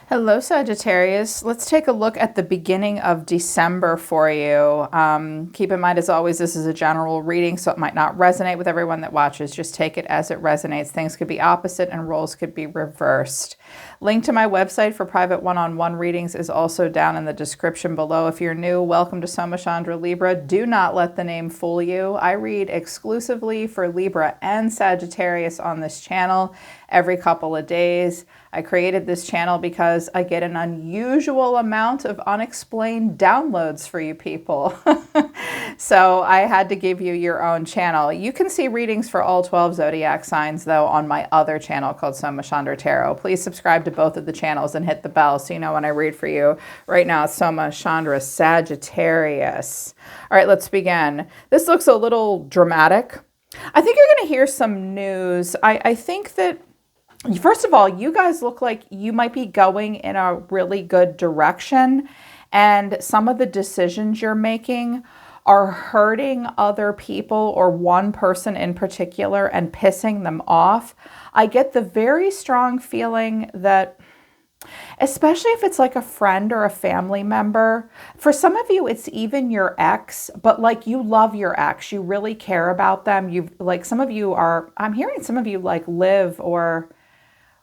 Hello, Sagittarius. Let's take a look at the beginning of December for you. Keep in mind, as always, this is a general reading, so it might not resonate with everyone that watches. Just take it as it resonates. Things could be opposite and roles could be reversed. Link to my website for private one-on-one readings is also down in the description below. If you're new, welcome to Soma Chandra Libra. Do not let the name fool you. I read exclusively for Libra and Sagittarius on this channel every couple of days. I created this channel because I get an unusual amount of unexplained downloads for you people. So I had to give you your own channel. You can see readings for all 12 zodiac signs, though, on my other channel called Soma Chandra Tarot. Please subscribe to both of the channels and hit the bell so you know when I read for you. Right now, it's Soma Chandra Sagittarius. All right, let's begin. This looks a little dramatic. I think you're going to hear some news. I think that, first of all, you guys look like you might be going in a really good direction, and some of the decisions you're making are hurting other people or one person in particular and pissing them off. I get the very strong feeling that, especially if it's like a friend or a family member, for some of you, it's even your ex, but like you love your ex, you really care about them. You like, some of you are, I'm hearing some of you like live or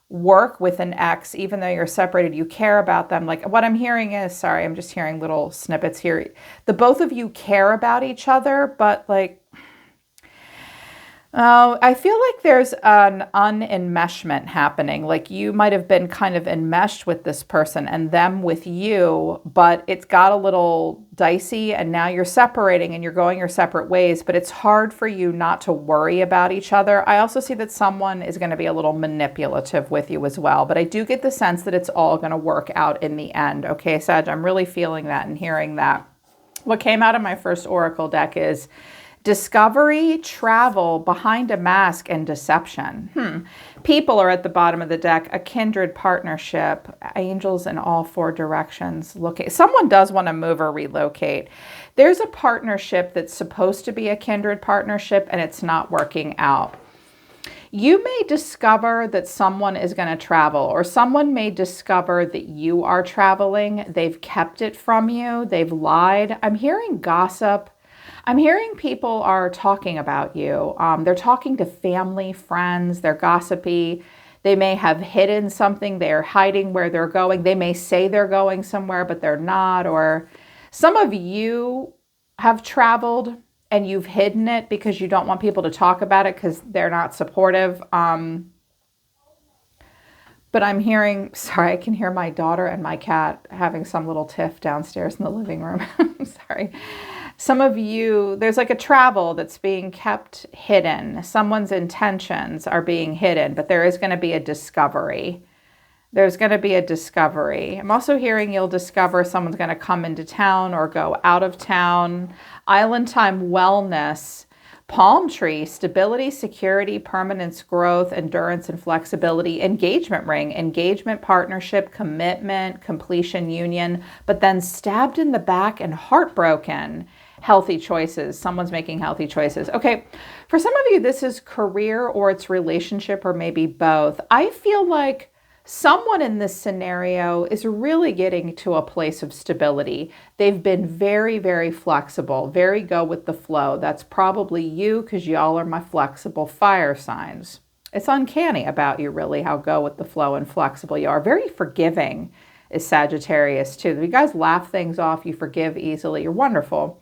work with an ex, even though you're separated, you care about them. Like what I'm hearing is, sorry, I'm just hearing little snippets here. The both of you care about each other, but like, I feel like there's an unenmeshment happening. Like you might have been kind of enmeshed with this person and them with you, but it's got a little dicey and now you're separating and you're going your separate ways, but it's hard for you not to worry about each other. I also see that someone is going to be a little manipulative with you as well, but I do get the sense that it's all going to work out in the end. Okay, Sag, I'm really feeling that and hearing that. What came out of my first oracle deck is discovery, travel, behind a mask, and deception. People are at the bottom of the deck. A kindred partnership. Angels in all four directions. Someone does want to move or relocate. There's a partnership that's supposed to be a kindred partnership, and it's not working out. You may discover that someone is going to travel, or someone may discover that you are traveling. They've kept it from you. They've lied. I'm hearing gossip. I'm hearing people are talking about you. They're talking to family, friends, they're gossipy. They may have hidden something. They're hiding where they're going. They may say they're going somewhere, but they're not. Or some of you have traveled and you've hidden it because you don't want people to talk about it because they're not supportive. But I'm hearing, sorry, I can hear my daughter and my cat having some little tiff downstairs in the living room. I'm sorry. Some of you, there's like a travel that's being kept hidden. Someone's intentions are being hidden, but there is going to be a discovery. There's going to be a discovery. I'm also hearing you'll discover someone's going to come into town or go out of town. Island time wellness. Palm tree, stability, security, permanence, growth, endurance, and flexibility. Engagement ring, engagement, partnership, commitment, completion, union, but then stabbed in the back and heartbroken. Healthy choices. Someone's making healthy choices. Okay, for some of you, this is career or it's relationship or maybe both. I feel like someone in this scenario is really getting to a place of stability. They've been very, very flexible, very go with the flow. That's probably you because y'all are my flexible fire signs. It's uncanny about you, really, how go with the flow and flexible you are. Very forgiving is Sagittarius, too. You guys laugh things off. You forgive easily. You're wonderful.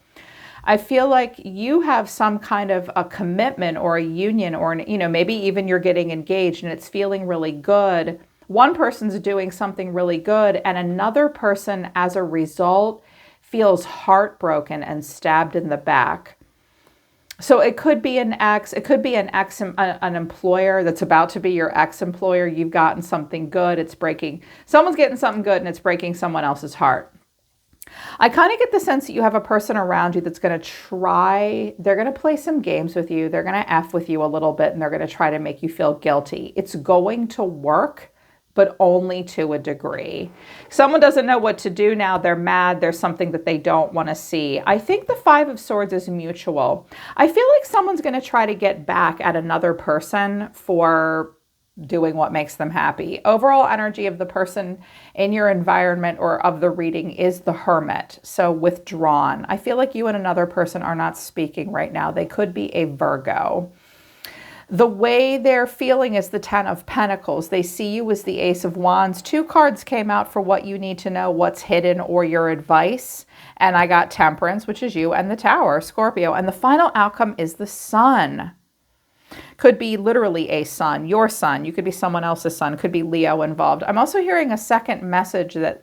I feel like you have some kind of a commitment or a union or, maybe even you're getting engaged and it's feeling really good. One person's doing something really good and another person, as a result, feels heartbroken and stabbed in the back. So it could be an ex, an employer that's about to be your ex-employer. You've gotten something good. Someone's getting something good and it's breaking someone else's heart. I kind of get the sense that you have a person around you that's going to they're going to play some games with you. They're going to F with you a little bit and they're going to try to make you feel guilty. It's going to work, but only to a degree. Someone doesn't know what to do now. They're mad. There's something that they don't want to see. I think the Five of Swords is mutual. I feel like someone's going to try to get back at another person for doing what makes them happy. Overall energy of the person in your environment or of the reading is the Hermit. So withdrawn. I feel like you and another person are not speaking right now. They could be a Virgo. The way they're feeling is the Ten of Pentacles. They see you as the Ace of Wands. 2 cards came out for what you need to know, what's hidden, or your advice. And I got Temperance, which is you, and the Tower, Scorpio. And the final outcome is the Sun. Could be literally a son, your son. You could be someone else's son. Could be Leo involved. I'm also hearing a second message that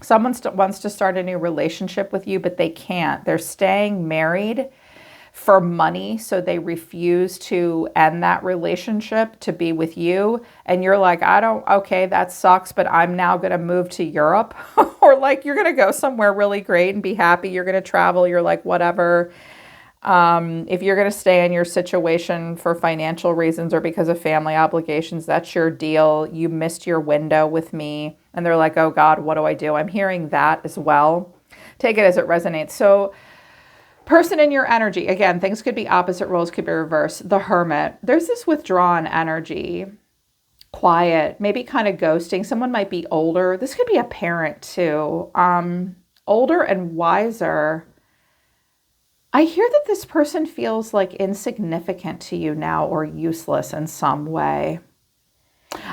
someone wants to start a new relationship with you, but they can't. They're staying married for money, so they refuse to end that relationship to be with you. And you're like, okay, that sucks, but I'm now going to move to Europe. Or like, you're going to go somewhere really great and be happy. You're going to travel. You're like, whatever. If you're going to stay in your situation for financial reasons or because of family obligations, that's your deal. You missed your window with me. And they're like, oh God, what do I do? I'm hearing that as well. Take it as it resonates. So person in your energy, again, things could be opposite roles, could be reversed. The Hermit, there's this withdrawn energy, quiet, maybe kind of ghosting. Someone might be older. This could be a parent too. Older and wiser. I hear that this person feels like insignificant to you now or useless in some way.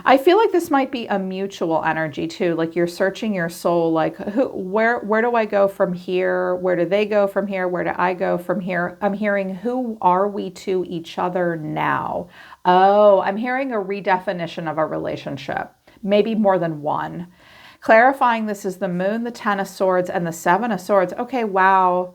I feel like this might be a mutual energy too. Like you're searching your soul, like where do I go from here? Where do they go from here? Where do I go from here? I'm hearing, who are we to each other now? Oh, I'm hearing a redefinition of a relationship, maybe more than one. Clarifying this is the Moon, the Ten of Swords, and the Seven of Swords. Okay, wow.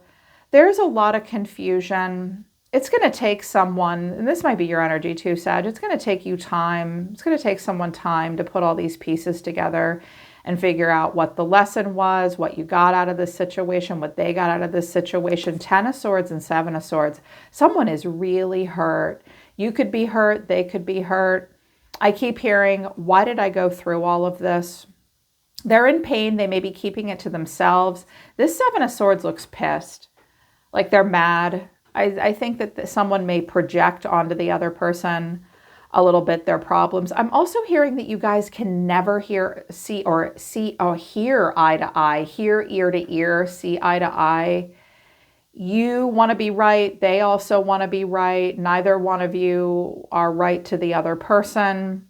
There's a lot of confusion. It's going to take someone, and this might be your energy too, Sag. It's going to take you time. It's going to take someone time to put all these pieces together and figure out what the lesson was, what you got out of this situation, what they got out of this situation. 10 of Swords and 7 of Swords. Someone is really hurt. You could be hurt. They could be hurt. I keep hearing, why did I go through all of this? They're in pain. They may be keeping it to themselves. This 7 of Swords looks pissed. Like they're mad. I think that someone may project onto the other person a little bit their problems. I'm also hearing that you guys can never hear eye to eye, hear ear to ear, see eye to eye. You want to be right. They also want to be right. Neither one of you are right to the other person.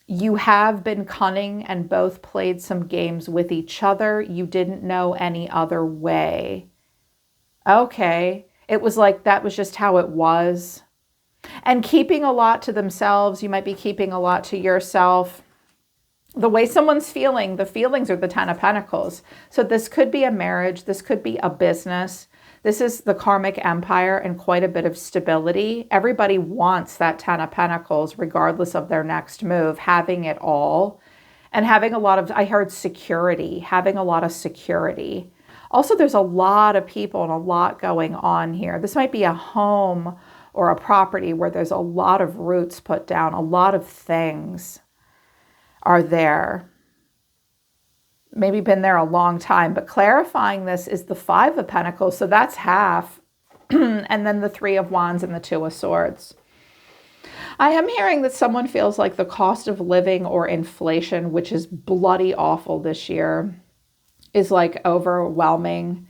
You have been cunning and both played some games with each other. You didn't know any other way. Okay. It was like that was just how it was. And keeping a lot to themselves, you might be keeping a lot to yourself. The way someone's feeling, the feelings are the 10 of Pentacles. So this could be a marriage. This could be a business. This is the karmic empire and quite a bit of stability. Everybody wants that 10 of Pentacles, regardless of their next move, having it all. And having a lot of, I heard security, having a lot of security. Also, there's a lot of people and a lot going on here. This might be a home or a property where there's a lot of roots put down. A lot of things are there. Maybe been there a long time. But clarifying this is the 5 of Pentacles. So that's half. And then the 3 of Wands and the 2 of Swords. I am hearing that someone feels like the cost of living or inflation, which is bloody awful this year, is like overwhelming.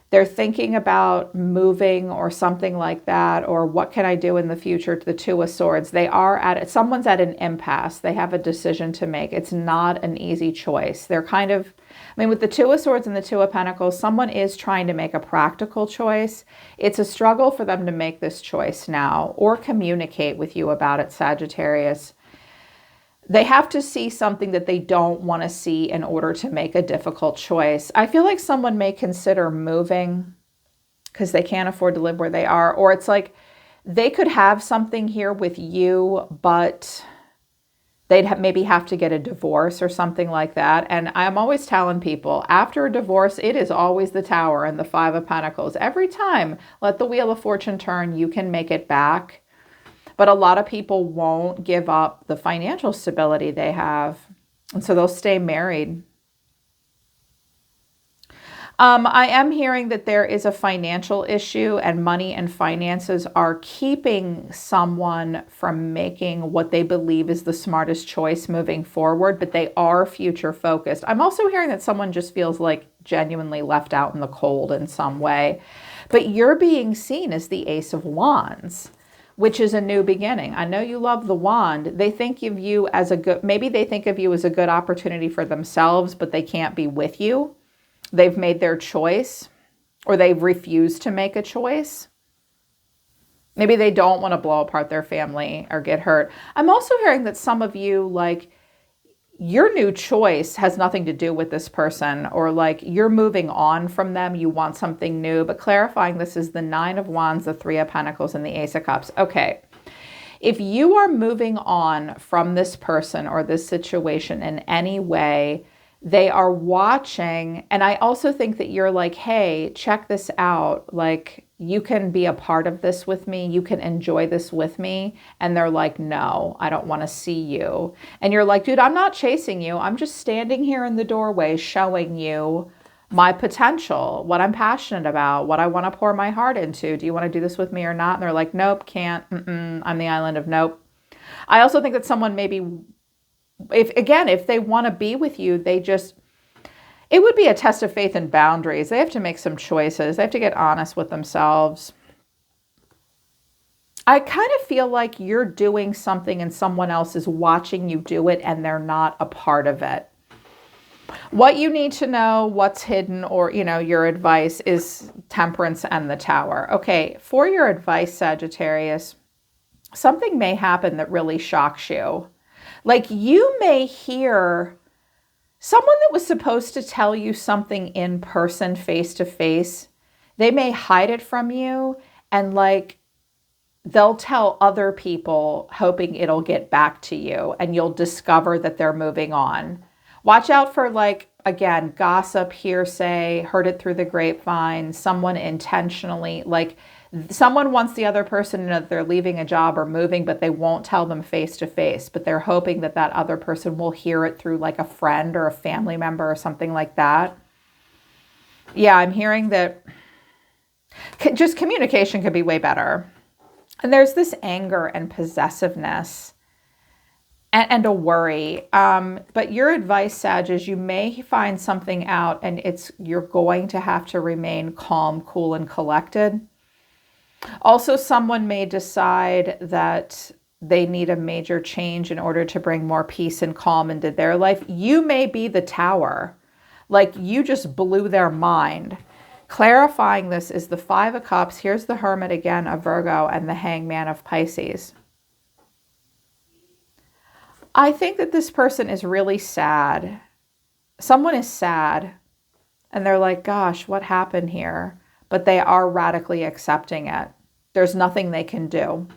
They're thinking about moving or something like that, or what can I do in the future to the 2 of Swords. They are someone's at an impasse. They have a decision to make. It's not an easy choice. They're kind of, with the 2 of Swords and the 2 of Pentacles, someone is trying to make a practical choice. It's a struggle for them to make this choice now or communicate with you about it, Sagittarius. They have to see something that they don't want to see in order to make a difficult choice. I feel like someone may consider moving because they can't afford to live where they are. Or it's like they could have something here with you, but they'd maybe have to get a divorce or something like that. And I'm always telling people, after a divorce, it is always the Tower and the 5 of Pentacles. Every time, let the Wheel of Fortune turn, you can make it back. But a lot of people won't give up the financial stability they have. And so they'll stay married. I am hearing that there is a financial issue, and money and finances are keeping someone from making what they believe is the smartest choice moving forward, but they are future focused. I'm also hearing that someone just feels like genuinely left out in the cold in some way, but you're being seen as the Ace of Wands, which is a new beginning. I know you love the wand. They think of you as a good, maybe they think of you as a good opportunity for themselves, but they can't be with you. They've made their choice, or they've refused to make a choice. Maybe they don't want to blow apart their family or get hurt. I'm also hearing that some of you, like, your new choice has nothing to do with this person, or like you're moving on from them. You want something new, but clarifying this is the Nine of Wands, the Three of Pentacles, and the Ace of Cups. Okay. If you are moving on from this person or this situation in any way, they are watching. And I also think that you're like, hey, check this out. Like, you can be a part of this with me. You can enjoy this with me. And they're like, no, I don't want to see you. And you're like, dude, I'm not chasing you. I'm just standing here in the doorway showing you my potential, what I'm passionate about, what I want to pour my heart into. Do you want to do this with me or not? And they're like, nope, can't. I'm the island of nope. I also think that someone maybe, if they want to be with you, it would be a test of faith and boundaries. They have to make some choices. They have to get honest with themselves. I kind of feel like you're doing something and someone else is watching you do it and they're not a part of it. What you need to know, what's hidden, or, your advice is Temperance and the Tower. Okay, for your advice, Sagittarius, something may happen that really shocks you. Like, you may hear someone that was supposed to tell you something in person, face to face. They may hide it from you, and like, they'll tell other people hoping it'll get back to you, and you'll discover that they're moving on. Watch out for, like, again, gossip, hearsay, heard it through the grapevine, someone intentionally, like, someone wants the other person to know that they're leaving a job or moving, but they won't tell them face to face, but they're hoping that that other person will hear it through like a friend or a family member or something like that. Yeah, I'm hearing that just communication could be way better. And there's this anger and possessiveness and a worry. But your advice, Sag, is you may find something out and you're going to have to remain calm, cool, and collected. Also, someone may decide that they need a major change in order to bring more peace and calm into their life. You may be the Tower. Like, you just blew their mind. Clarifying this is the Five of Cups. Here's the Hermit again of Virgo and the Hangman of Pisces. I think that this person is really sad. Someone is sad and they're like, gosh, what happened here? But they are radically accepting it. There's nothing they can do.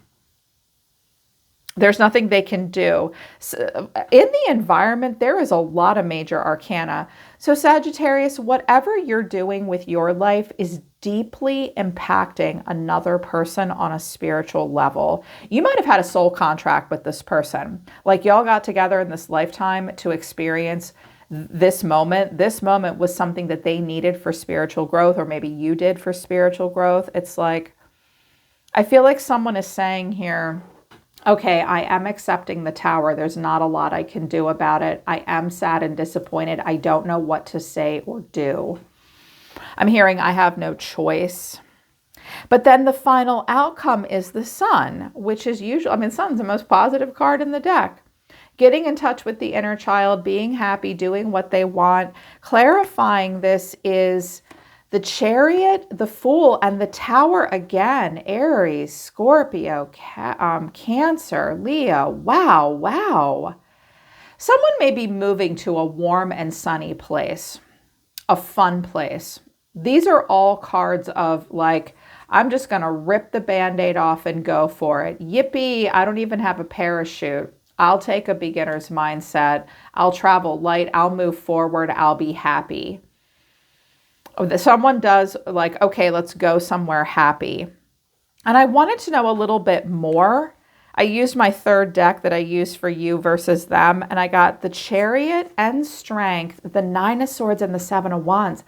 There's nothing they can do. So in the environment, there is a lot of major arcana. So Sagittarius, whatever you're doing with your life is deeply impacting another person on a spiritual level. You might have had a soul contract with this person. Like, y'all got together in this lifetime to experience this moment. This moment was something that they needed for spiritual growth, or maybe you did for spiritual growth. It's like, I feel like someone is saying here, okay, I am accepting the Tower. There's not a lot I can do about it. I am sad and disappointed. I don't know what to say or do. I'm hearing I have no choice. But then the final outcome is the Sun, which is usually, Sun's the most positive card in the deck. Getting in touch with the inner child, being happy, doing what they want. Clarifying this is the Chariot, the Fool, and the Tower again. Aries, Scorpio, Cancer, Leo. Wow. Someone may be moving to a warm and sunny place, a fun place. These are all cards of like, I'm just going to rip the Band-Aid off and go for it. Yippee, I don't even have a parachute. I'll take a beginner's mindset. I'll travel light. I'll move forward. I'll be happy. Someone does like, okay, let's go somewhere happy. And I wanted to know a little bit more. I used my third deck that I used for you versus them. And I got the Chariot and Strength, the Nine of Swords, and the Seven of Wands.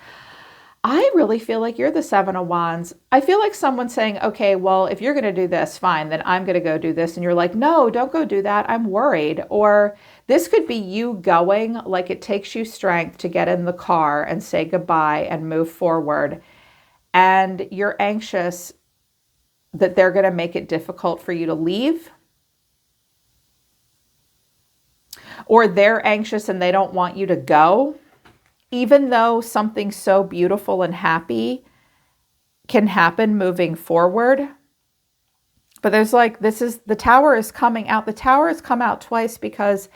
I really feel like you're the Seven of Wands. I feel like someone's saying, okay, well, if you're going to do this, fine, then I'm going to go do this. And you're like, no, don't go do that. I'm worried. Or this could be you going, like it takes you strength to get in the car and say goodbye and move forward. And you're anxious that they're going to make it difficult for you to leave. Or they're anxious and they don't want you to go. Even though something so beautiful and happy can happen moving forward. But there's like, the tower is coming out. The tower has come out twice because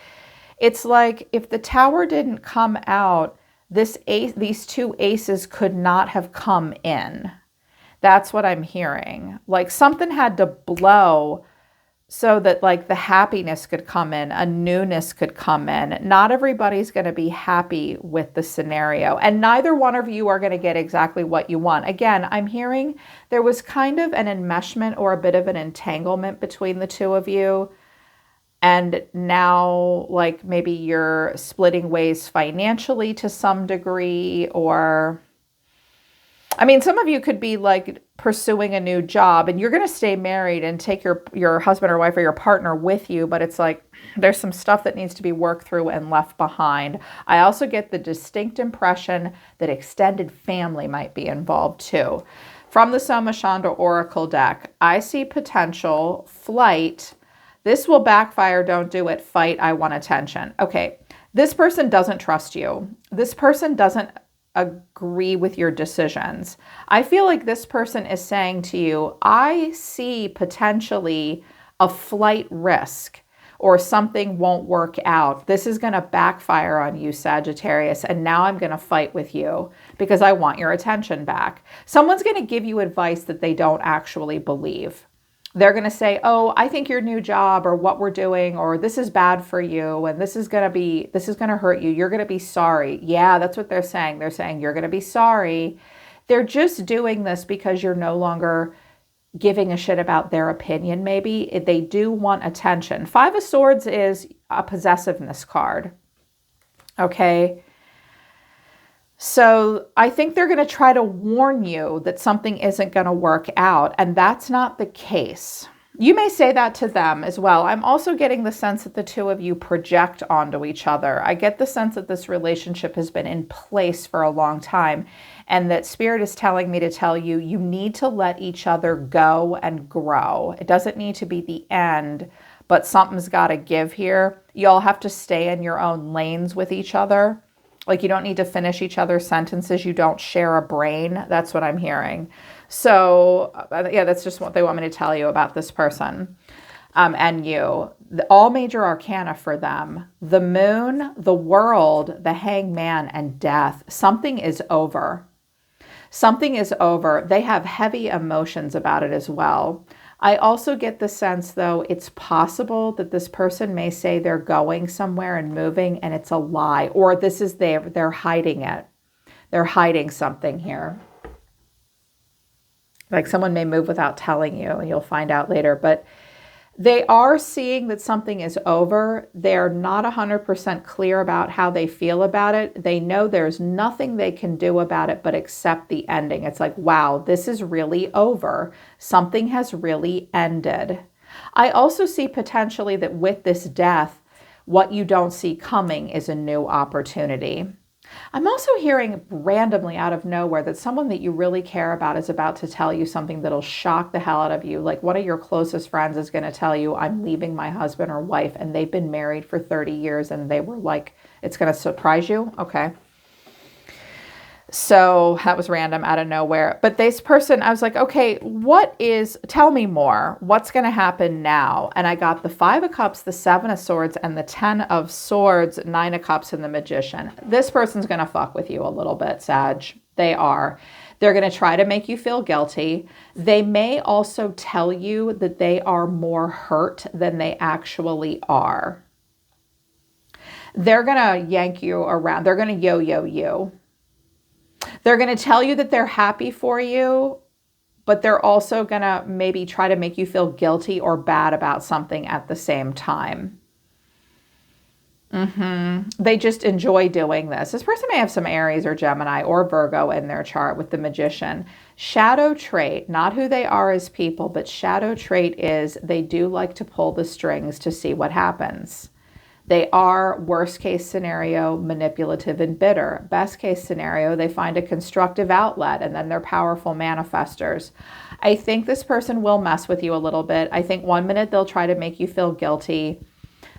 it's like if the tower didn't come out, these two aces could not have come in. That's what I'm hearing. Like something had to blow so that like the happiness could come in, a newness could come in. Not everybody's going to be happy with the scenario, and neither one of you are going to get exactly what you want. Again, I'm hearing there was kind of an enmeshment or a bit of an entanglement between the two of you. And now like maybe you're splitting ways financially to some degree, or I mean, some of you could be like pursuing a new job and you're going to stay married and take your husband or wife or your partner with you. But it's like there's some stuff that needs to be worked through and left behind. I also get the distinct impression that extended family might be involved too. From the Soma Chandra Oracle deck, I see potential flight. This will backfire. Don't do it. Fight. I want attention. Okay. This person doesn't trust you. This person doesn't agree with your decisions. I feel like this person is saying to you, I see potentially a flight risk or something won't work out. This is going to backfire on you, Sagittarius, and now I'm going to fight with you because I want your attention back. Someone's going to give you advice that they don't actually believe. They're going to say, oh, I think your new job or what we're doing, or this is bad for you. And this is going to hurt you. You're going to be sorry. Yeah, that's what they're saying. They're saying you're going to be sorry. They're just doing this because you're no longer giving a shit about their opinion. Maybe they do want attention. Five of Swords is a possessiveness card. Okay. So I think they're going to try to warn you that something isn't going to work out, and that's not the case. You may say that to them as well. I'm also getting the sense that the two of you project onto each other. I get the sense that this relationship has been in place for a long time, and that Spirit is telling me to tell you, you need to let each other go and grow. It doesn't need to be the end, but something's got to give here. You all have to stay in your own lanes with each other. Like you don't need to finish each other's sentences. You don't share a brain. That's what I'm hearing. So yeah, that's just what they want me to tell you about this person and you. All major arcana for them: the moon, the world, the hangman, and death. Something is over. Something is over. They have heavy emotions about it as well. I also get the sense, though, it's possible that this person may say they're going somewhere and moving and it's a lie, or this is they're hiding it. They're hiding something here. Like someone may move without telling you and you'll find out later, but they are seeing that something is over. They're not 100% clear about how they feel about it. They know there's nothing they can do about it but accept the ending. It's like, wow, this is really over. Something has really ended. I also see potentially that with this death, what you don't see coming is a new opportunity. I'm also hearing randomly out of nowhere that someone that you really care about is about to tell you something that'll shock the hell out of you. Like one of your closest friends is going to tell you, I'm leaving my husband or wife, and they've been married for 30 years and they were like, it's going to surprise you. Okay. So that was random out of nowhere. But this person, I was like, okay, tell me more. What's going to happen now? And I got the 5 of Cups, the 7 of Swords, and the 10 of Swords, 9 of Cups, and the Magician. This person's going to fuck with you a little bit, Sag. They are. They're going to try to make you feel guilty. They may also tell you that they are more hurt than they actually are. They're going to yank you around. They're going to yo-yo you. They're going to tell you that they're happy for you, but they're also going to maybe try to make you feel guilty or bad about something at the same time. They just enjoy doing this. This person may have some Aries or Gemini or Virgo in their chart with the Magician. Shadow trait, not who they are as people, but shadow trait is they do like to pull the strings to see what happens. They are, worst case scenario, manipulative and bitter. Best case scenario, they find a constructive outlet, and then they're powerful manifestors. I think this person will mess with you a little bit. I think one minute they'll try to make you feel guilty.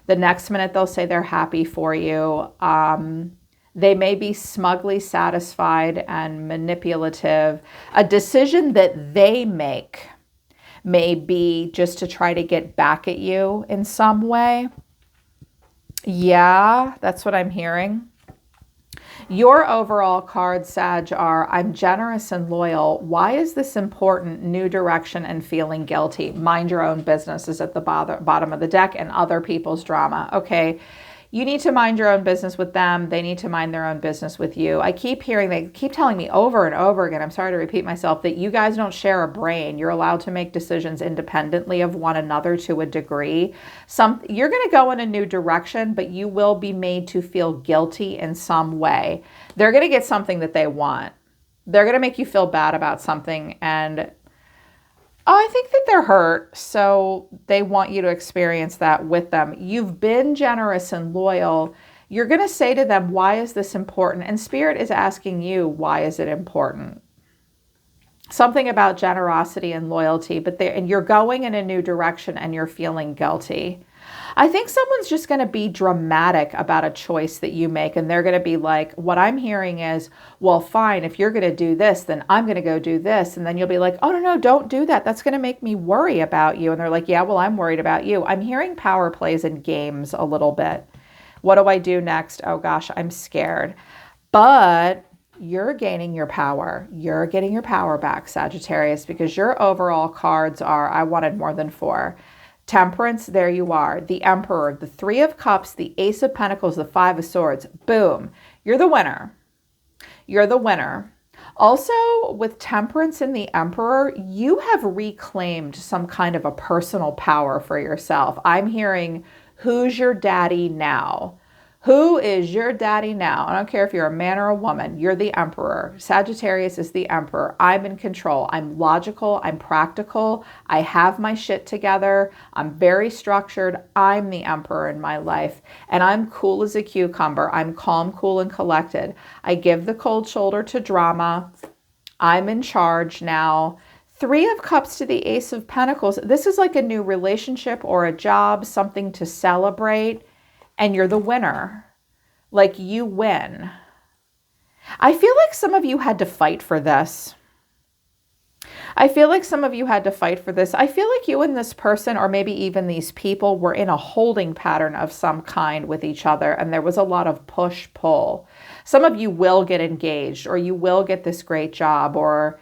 The next minute they'll say they're happy for you. They may be smugly satisfied and manipulative. A decision that they make may be just to try to get back at you in some way. Yeah, that's what I'm hearing. Your overall cards, Sag, are I'm generous and loyal. Why is this important? New direction and feeling guilty. Mind your own business is at the bottom of the deck, and other people's drama. Okay, you need to mind your own business with them. They need to mind their own business with you. I keep hearing, they keep telling me over and over again, I'm sorry to repeat myself, that you guys don't share a brain. You're allowed to make decisions independently of one another to a degree. You're going to go in a new direction, but you will be made to feel guilty in some way. They're going to get something that they want. They're going to make you feel bad about something, and I think that they're hurt, so they want you to experience that with them. You've been generous and loyal. You're going to say to them, why is this important? And Spirit is asking you, why is it important? Something about generosity and loyalty, and you're going in a new direction and you're feeling guilty. I think someone's just going to be dramatic about a choice that you make, and they're going to be like, what I'm hearing is, well, fine, if you're going to do this, then I'm going to go do this. And then you'll be like, oh, no, don't do that. That's going to make me worry about you. And they're like, yeah, well, I'm worried about you. I'm hearing power plays and games a little bit. What do I do next? Oh, gosh, I'm scared. But you're gaining your power. You're getting your power back, Sagittarius, because your overall cards are, I wanted more than 4. Temperance, there you are. The Emperor, the 3 of Cups, the Ace of Pentacles, the 5 of Swords. Boom. You're the winner. You're the winner. Also, with Temperance and the Emperor, you have reclaimed some kind of a personal power for yourself. I'm hearing, who's your daddy now? Who is your daddy now? I don't care if you're a man or a woman. You're the Emperor. Sagittarius is the Emperor. I'm in control. I'm logical. I'm practical. I have my shit together. I'm very structured. I'm the Emperor in my life. And I'm cool as a cucumber. I'm calm, cool, and collected. I give the cold shoulder to drama. I'm in charge now. 3 of Cups to the Ace of Pentacles. This is like a new relationship or a job, something to celebrate. And you're the winner. Like, you win. I feel like some of you had to fight for this. I feel like you and this person, or maybe even these people, were in a holding pattern of some kind with each other, and there was a lot of push-pull. Some of you will get engaged, or you will get this great job, or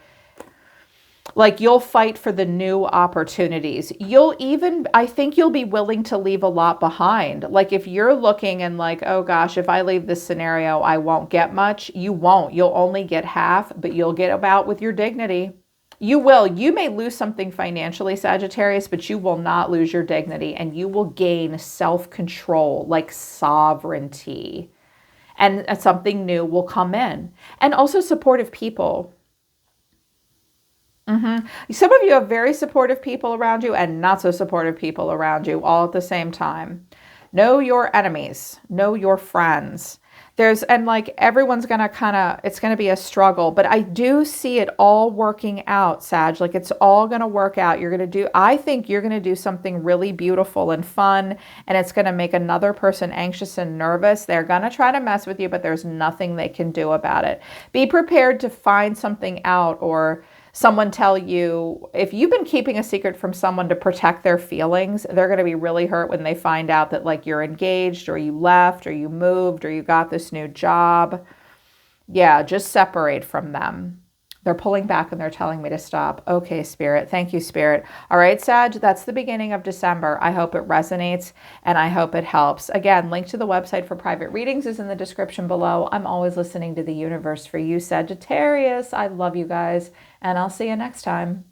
like you'll fight for the new opportunities. I think you'll be willing to leave a lot behind. Like if you're looking and like, oh gosh, if I leave this scenario, I won't get much. You won't. You'll only get half, but you'll get about with your dignity. You will. You may lose something financially, Sagittarius, but you will not lose your dignity, and you will gain self-control, like sovereignty, and something new will come in. And also supportive people. Some of you have very supportive people around you and not so supportive people around you all at the same time. Know your enemies. Know your friends. And like everyone's going to it's going to be a struggle, but I do see it all working out, Sag. Like it's all going to work out. I think you're going to do something really beautiful and fun, and it's going to make another person anxious and nervous. They're going to try to mess with you, but there's nothing they can do about it. Be prepared to find something out, or someone tell you, if you've been keeping a secret from someone to protect their feelings, they're going to be really hurt when they find out that like you're engaged, or you left, or you moved, or you got this new job. Yeah, just separate from them. They're pulling back and they're telling me to stop. Okay, Spirit. Thank you, Spirit. All right, Sag, that's the beginning of December. I hope it resonates and I hope it helps. Again, link to the website for private readings is in the description below. I'm always listening to the universe for you, Sagittarius. I love you guys, and I'll see you next time.